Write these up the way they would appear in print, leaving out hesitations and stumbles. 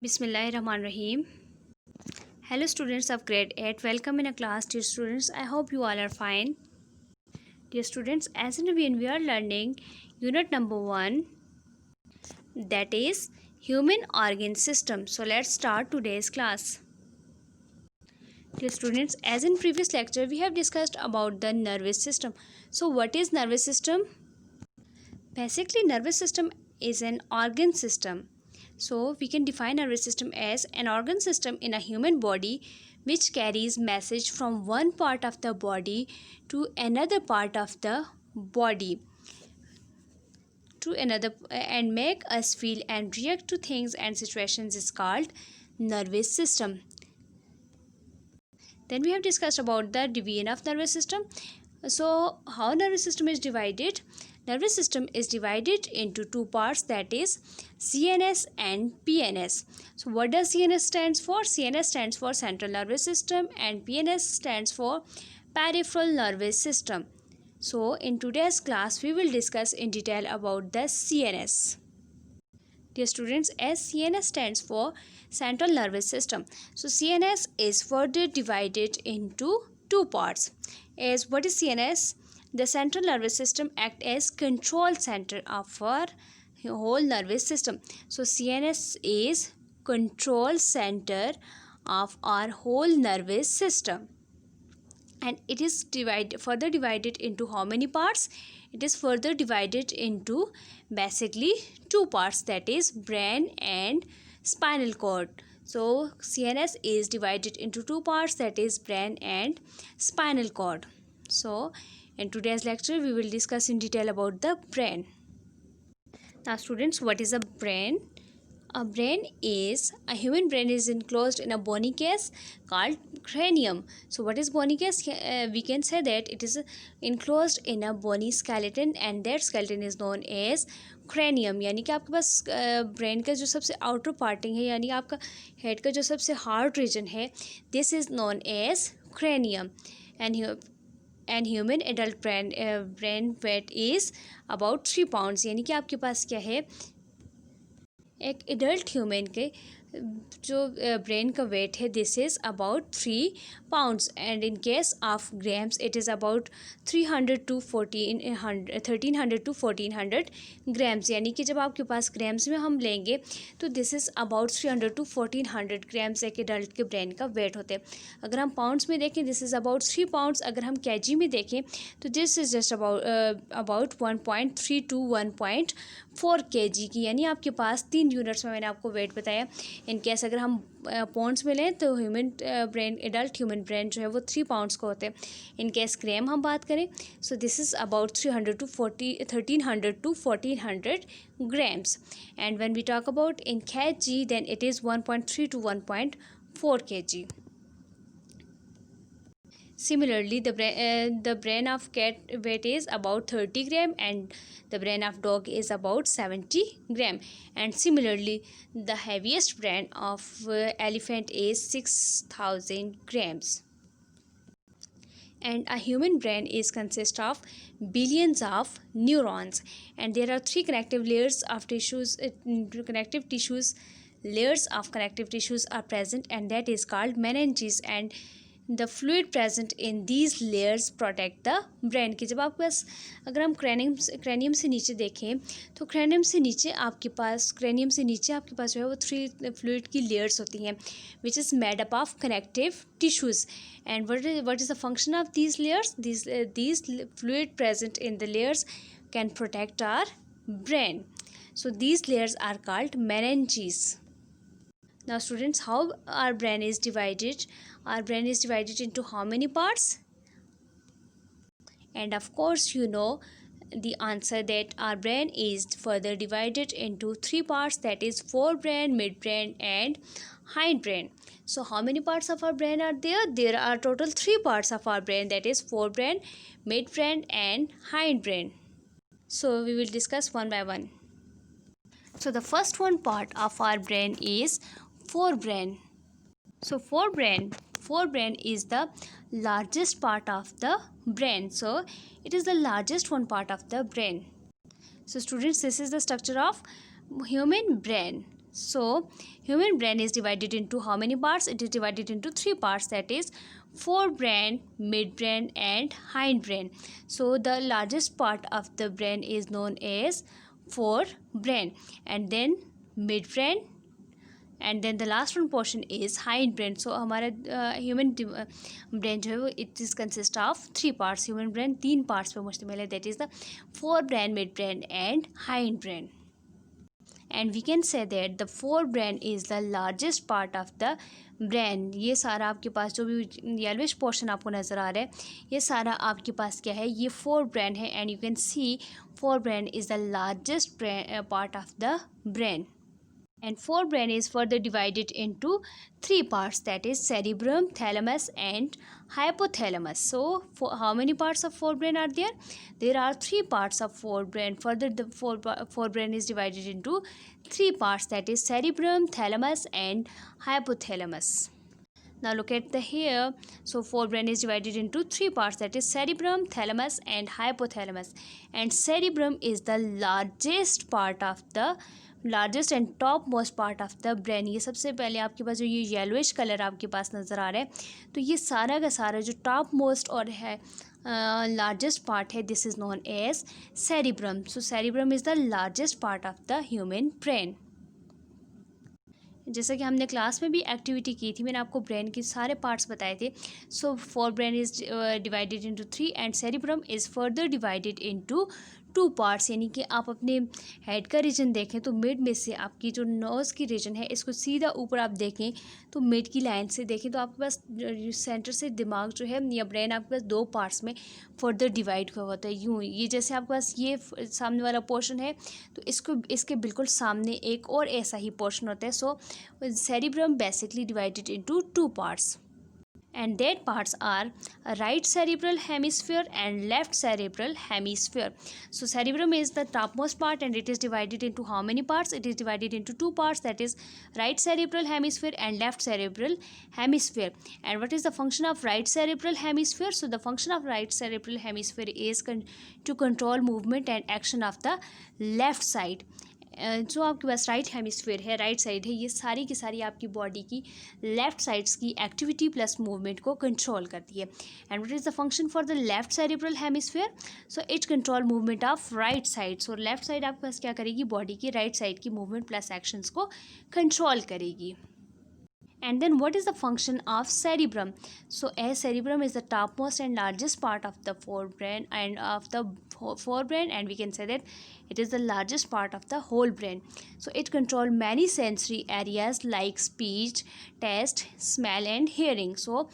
Bismillahirrahmanirrahim. Hello students of grade 8. Welcome in a class. Dear students, I hope you all are fine. Dear students, as in we are learning unit number 1, that is human organ system. So let's start today's class. Dear students, as in previous lecture we have discussed about the nervous system. So what is nervous system? Basically nervous system is an organ system. So we can define nervous system as an organ system in a human body which carries message from one part of the body to another part of the body and make us feel and react to things and situations is called nervous system. Then we have discussed about the division of nervous system. So how nervous system is divided? Nervous system is divided into two parts, that is CNS and PNS. So what does CNS stands for? CNS stands for central nervous system and PNS stands for peripheral nervous system. So in today's class we will discuss in detail about the CNS. Dear students, as CNS stands for central nervous system. So CNS is further divided into two parts. As what is CNS? The central nervous system acts as control center of our whole nervous system. So CNS is control center of our whole nervous system. And it is further divided into how many parts? It is further divided into basically two parts, that is brain and spinal cord. So CNS is divided into two parts, that is brain and spinal cord. So in today's lecture we will discuss in detail about the brain. Now students, what is a brain? A human brain is enclosed in a bony case called cranium. So what is bony case? We can say that it is enclosed in a bony skeleton and that skeleton is known as cranium. यानी कि आपके पास brain का जो सबसे outer parting है, यानी आपका head का जो सबसे हार्ड रीजन है, this is known as cranium. And human adult brain weight is about 3 pounds. यानी कि आपके पास क्या है, एक एडल्ट ह्यूमन के जो ब्रेन का वेट है, this is about 3 pounds and in case of grams it is about 1300 to 1400 grams. यानी कि जब आपके पास ग्राम्स में हम लेंगे तो this is about 300 to 1400 grams एक एडल्ट के ब्रेन का वेट होते हैं. अगर हम पाउंड्स में देखें दिस इज़ अबाउट 3 पाउंड्स. अगर हम केजी में देखें तो this is just about 1.3 to 1.4 kg की. यानी आपके पास 3 यूनिट्स में मैंने आपको वेट बताया. इन केस अगर हम पाउंड्स में लें तो एडल्ट ह्यूमन ब्रेन जो है वो 3 पाउंड्स को होते हैं. इन केस ग्राम हम बात करें so this is about 1300 to 1400 grams. And when we talk about in kg then it is 1.3 to 1.4 kg. Similarly, the brain of cat weight is about 30 gram and the brain of dog is about 70 gram. And similarly, the heaviest brain of elephant is 6000 grams. And a human brain is consist of billions of neurons, and there are three connective layers of tissues. Layers of connective tissues are present, and that is called meninges. And the fluid present in these layers protect the brain. कि जब आपके पास अगर हम cranium से नीचे देखें तो cranium से नीचे आपके पास जो है वो 3 fluid की layers होती हैं, which is made up of connective tissues. And what is the function of these layers? These fluid present in the layers can protect our brain. So these layers are called meninges. Now students, how our brain is divided? Our brain is divided into how many parts? And of course you know the answer that our brain is further divided into 3 parts, that is forebrain, midbrain and hindbrain. So how many parts of our brain are there? There are total 3 parts of our brain, that is forebrain, midbrain and hindbrain. So we will discuss one by one. So the first one part of our brain is forebrain. So forebrain is the largest part of the brain. So it is the largest one part of the brain. So students, this is the structure of human brain. So human brain is divided into how many parts? It is divided into three parts, that is forebrain, midbrain and hindbrain. So the largest part of the brain is known as forebrain, and then midbrain, and then the last one portion is hindbrain. So हमारा human brain जो है वो it is consist of three parts. Human brain तीन parts पे मुश्तमिल है, that is the forebrain, midbrain and hindbrain. And we can say that the forebrain is the largest part of the brain. ये सारा आपके पास जो भी yellowish portion आपको नज़र आ रहा है, ये सारा आपके पास क्या है, ये फोर ब्रेन है. And you can see fore brain is the largest part of the brain. And forebrain is further divided into three parts, that is cerebrum, thalamus and hypothalamus. So how many parts of forebrain are there? There are three parts of forebrain. Further the forebrain is divided into three parts, that is cerebrum, thalamus and hypothalamus. Now look at the here. So forebrain is divided into three parts, that is cerebrum, thalamus and hypothalamus. And cerebrum is the largest part of the largest and top most part of the brain. ये सबसे पहले आपके पास जो ये yellowish colour आपके पास नज़र आ रहा है, तो ये सारा का सारा जो टॉप मोस्ट और है लार्जेस्ट पार्ट है, this is known as cerebrum. So cerebrum is the largest part of the human brain. जैसा कि हमने क्लास में भी एक्टिविटी की थी, मैंने आपको ब्रेन के सारे पार्ट्स बताए थे. So fore brain is divided into three and cerebrum is further divided into two parts. यानी कि आप अपने हेड का रीजन देखें तो मिड में से आपकी जो नोज़ की रीजन है, इसको सीधा ऊपर आप देखें तो मिड की लाइन से देखें तो आपके पास सेंटर से दिमाग जो है या ब्रेन आपके पास दो पार्ट्स में फर्दर डिवाइड हुआ होता है. यूँ ये जैसे आपके पास ये सामने वाला पोर्शन है, तो इसके बिल्कुल सामने एक और ऐसा ही पोर्शन होता है. So cerebrum basically divided into two parts. And that parts are right cerebral hemisphere and left cerebral hemisphere. So cerebrum is the topmost part and it is divided into how many parts? It is divided into two parts, that is right cerebral hemisphere and left cerebral hemisphere. And what is the function of right cerebral hemisphere? So the function of right cerebral hemisphere is to control movement and action of the left side. जो आपके पास right hemisphere है, right side है, ये सारी की सारी आपकी body की लेफ्ट साइड्स की एक्टिविटी प्लस मूवमेंट को कंट्रोल करती है. And what is the function for the left cerebral hemisphere? So it control movement of right side. So left side आपके पास क्या करेगी, बॉडी की राइट साइड की मूवमेंट प्लस एक्शंस को कंट्रोल करेगी. And then what is the function of cerebrum? So as cerebrum is the topmost and largest part of the forebrain and we can say that it is the largest part of the whole brain. So it controls many sensory areas like speech, taste, smell and hearing. So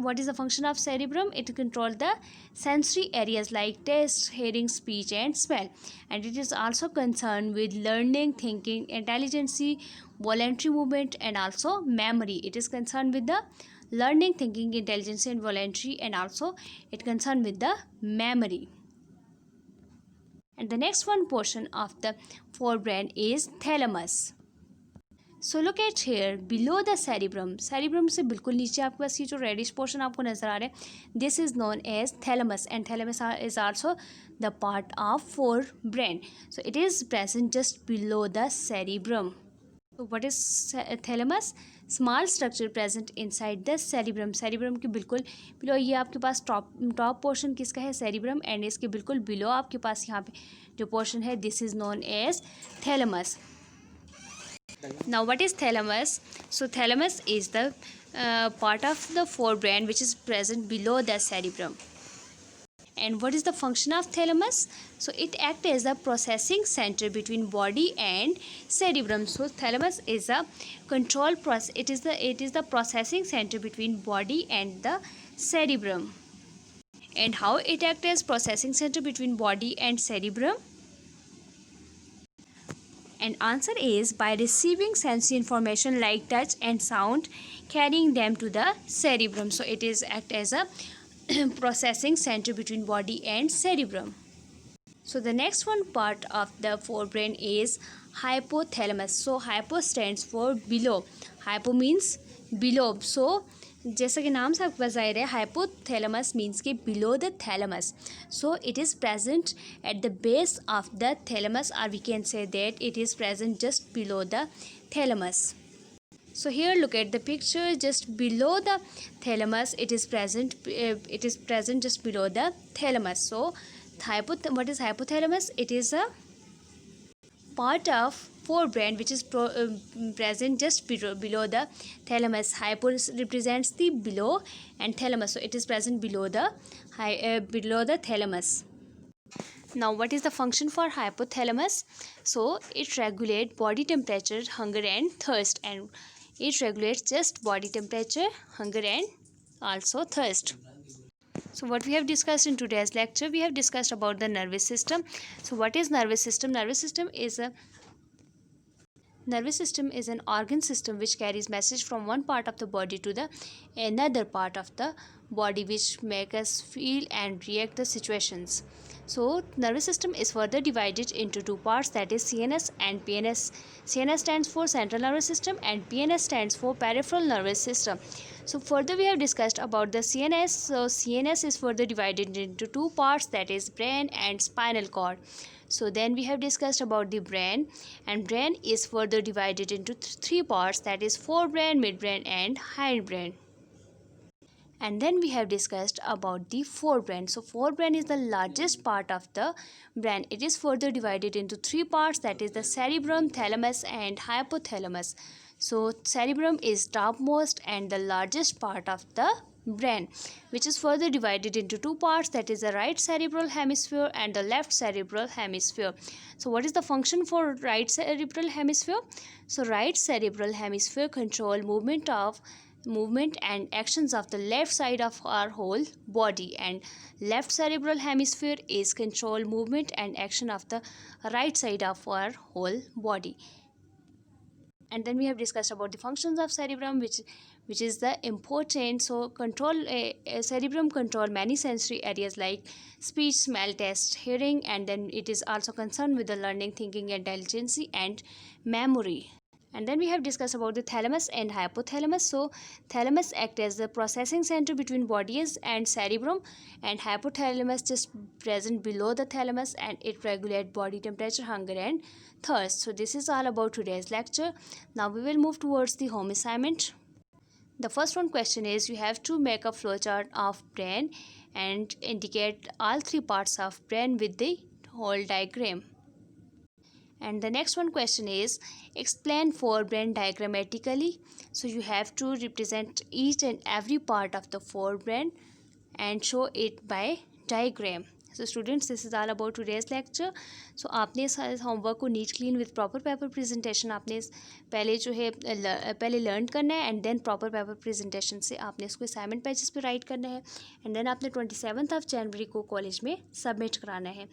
what is the function of cerebrum? It controls the sensory areas like taste, hearing, speech and smell. And it is also concerned with learning, thinking, intelligence, voluntary movement and also memory. It is concerned with the learning, thinking, intelligence and voluntary, and also it concerned with the memory. And the next one portion of the forebrain is thalamus. So look at here below the cerebrum. Cerebrum से बिल्कुल नीचे आपके पास ये जो reddish portion आपको नज़र आ रहा है, this is known as thalamus and thalamus is also the part of forebrain. So it is present just below the cerebrum. So what is thalamus? Small structure present inside the cerebrum. cerebrum के बिल्कुल below ये आपके पास top portion किसका है, cerebrum, and इसके बिल्कुल below आपके पास यहाँ पे जो पोर्शन है, this is known as thalamus. Now what is thalamus? So thalamus is the part of the forebrain which is present below the cerebrum. And what is the function of thalamus? So it acts as a processing center between body and cerebrum. So thalamus is a control process. It is the processing center between body and the cerebrum. And how it acts as processing center between body and cerebrum? And answer is by receiving sensory information like touch and sound, carrying them to the cerebrum. So it is act as a processing center between body and cerebrum. So the next one part of the forebrain is hypothalamus. So hypo stands for below. Hypo means below. So जैसा कि नाम से आपके पास ज़ाहिर है, hypothalamus means के below the thalamus. So it is present at the base of the thalamus, और we can say that it is present just below the thalamus. So here look at the picture, just below the thalamus it is present just below the thalamus. So what is hypothalamus? It is a part of forebrain which is present just below the thalamus. Hypo represents the below and thalamus, so it is present below the thalamus. Now what is the function for hypothalamus? So it regulates body temperature, hunger and thirst, and it regulates just body temperature, hunger and also thirst. So what we have discussed in today's lecture, we have discussed about the nervous system. So what is nervous system? Nervous system is an organ system which carries message from one part of the body to the another part of the body, which make us feel and react the situations. So nervous system is further divided into two parts, that is CNS and PNS. CNS stands for central nervous system and PNS stands for peripheral nervous system. So further we have discussed about the CNS. So CNS is further divided into two parts, that is brain and spinal cord. So then we have discussed about the brain, and brain is further divided into three parts, that is forebrain, midbrain and hindbrain. And then we have discussed about the forebrain. So forebrain is the largest part of the brain. It is further divided into three parts, that is the cerebrum, thalamus and hypothalamus. So cerebrum is topmost and the largest part of the brain, which is further divided into two parts, that is the right cerebral hemisphere and the left cerebral hemisphere. So what is the function for right cerebral hemisphere? So right cerebral hemisphere control movement and actions of the left side of our whole body, and left cerebral hemisphere is control movement and action of the right side of our whole body. And then we have discussed about the functions of cerebrum, which is the important. So cerebrum control many sensory areas like speech, smell, taste, hearing, and then it is also concerned with the learning, thinking, intelligence and memory. And then we have discussed about the thalamus and hypothalamus. So thalamus act as the processing center between bodies and cerebrum, and hypothalamus just present below the thalamus, and it regulate body temperature, hunger and thirst. So this is all about today's lecture. Now we will move towards the home assignment. The first one question is, you have to make a flowchart of brain and indicate all three parts of brain with the whole diagram. And the next one question is, explain forebrain diagrammatically. So you have to represent each and every part of the forebrain and show it by diagram. So students, this is all about today's lecture. So आपने इस homework को neat clean with proper paper presentation आपने पहले जो है पहले learn करना है, and then proper paper presentation से आपने इसको असाइनमेंट पेजेस पे राइट करना है, एंड देन आपने 27 जनवरी को कॉलेज में सबमिट कराना है.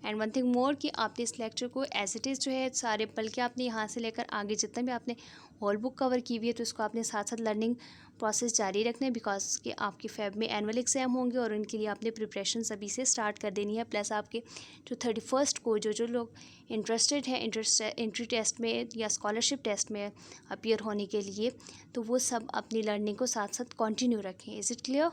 एंड वन थिंग मोर कि आपने इस लेक्चर को एज इट इज़ जो है सारे बल्कि आपने यहाँ से लेकर आगे जितना भी आपने होल बुक कवर की हुई है, तो इसको आपने साथ साथ लर्निंग प्रोसेस जारी रखना है, बिकॉज कि आपके फेब में एनुअल एग्ज़ाम होंगे और उनके लिए आपने प्रिपरेशन अभी से स्टार्ट कर देनी है. प्लस आपके जो 31 को जो लोग इंटरेस्टेड हैं एंट्री टेस्ट में या स्कॉलरशिप टेस्ट में अपीयर होने के लिए, तो वो सब अपनी लर्निंग को साथ साथ कंटिन्यू रखें. Is it clear?